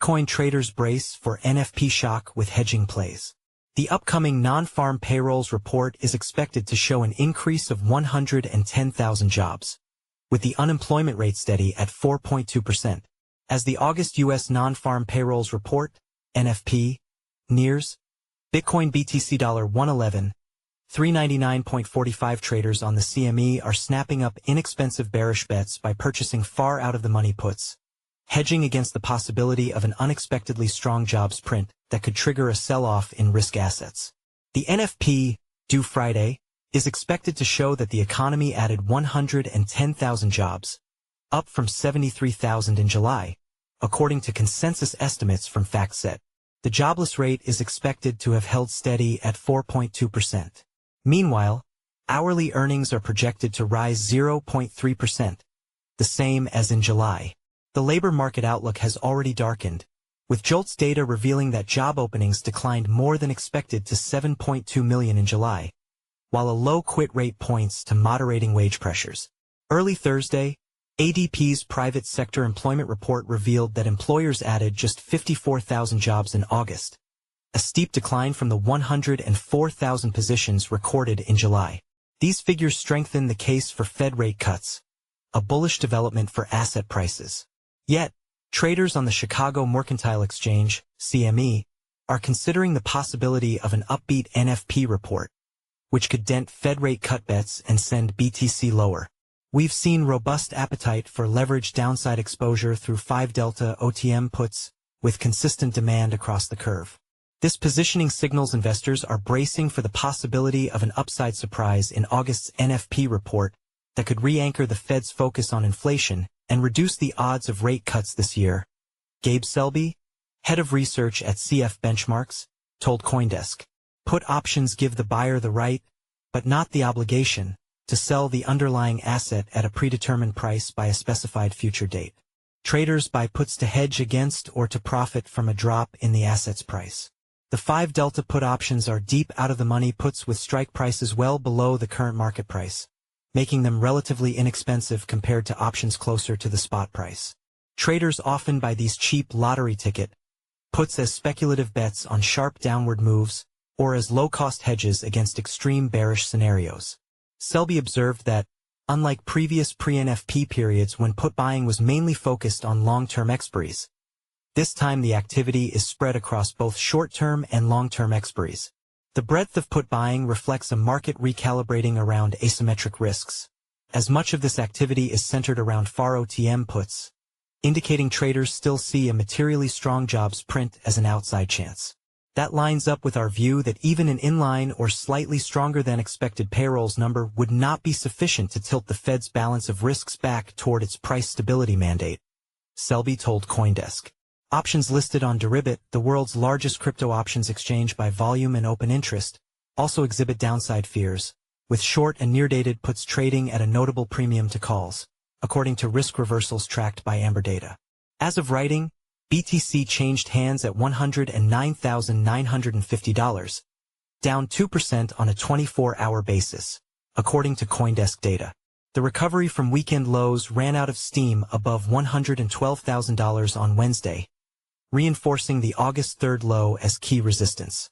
Bitcoin traders brace for NFP shock with hedging plays. The upcoming non-farm payrolls report is expected to show an increase of 110,000 jobs, with the unemployment rate steady at 4.2%. As the August U.S. non-farm payrolls report, NFP, nears, Bitcoin BTC $111, 399.45 traders on the CME are snapping up inexpensive bearish bets by purchasing far out of the money puts, hedging against the possibility of an unexpectedly strong jobs print that could trigger a sell-off in risk assets. The NFP, due Friday, is expected to show that the economy added 110,000 jobs, up from 73,000 in July, according to consensus estimates from FactSet. The jobless rate is expected to have held steady at 4.2%. Meanwhile, hourly earnings are projected to rise 0.3%, the same as in July. The labor market outlook has already darkened, with JOLTS data revealing that job openings declined more than expected to 7.2 million in July, while a low quit rate points to moderating wage pressures. Early Thursday, ADP's private sector employment report revealed that employers added just 54,000 jobs in August, a steep decline from the 104,000 positions recorded in July. These figures strengthen the case for Fed rate cuts, a bullish development for asset prices. Yet, traders on the Chicago Mercantile Exchange, CME, are considering the possibility of an upbeat NFP report, which could dent Fed rate cut bets and send BTC lower. We've seen robust appetite for leveraged downside exposure through 5 delta OTM puts, with consistent demand across the curve. This positioning signals investors are bracing for the possibility of an upside surprise in August's NFP report that could re-anchor the Fed's focus on inflation and reduce the odds of rate cuts this year. Gabe Selby, head of research at CF Benchmarks, told CoinDesk, "Put options give the buyer the right, but not the obligation, to sell the underlying asset at a predetermined price by a specified future date. Traders buy puts to hedge against or to profit from a drop in the asset's price. The 5 delta put options are deep out of the money puts with strike prices well below the current market price, making them relatively inexpensive compared to options closer to the spot price. Traders often buy these cheap lottery ticket puts as speculative bets on sharp downward moves or as low-cost hedges against extreme bearish scenarios." Selby observed that, unlike previous pre-NFP periods when put buying was mainly focused on long-term expiries, this time the activity is spread across both short-term and long-term expiries. The breadth of put buying reflects a market recalibrating around asymmetric risks, as much of this activity is centered around FAR OTM puts, indicating traders still see a materially strong jobs print as an outside chance. That lines up with our view that even an inline or slightly stronger than expected payrolls number would not be sufficient to tilt the Fed's balance of risks back toward its price stability mandate, Selby told CoinDesk. Options listed on Deribit, the world's largest crypto options exchange by volume and open interest, also exhibit downside fears, with short and near-dated puts trading at a notable premium to calls, according to risk reversals tracked by Amber Data. As of writing, BTC changed hands at $109,950, down 2% on a 24-hour basis, according to CoinDesk data. The recovery from weekend lows ran out of steam above $112,000 on Wednesday, reinforcing the August 3rd low as key resistance.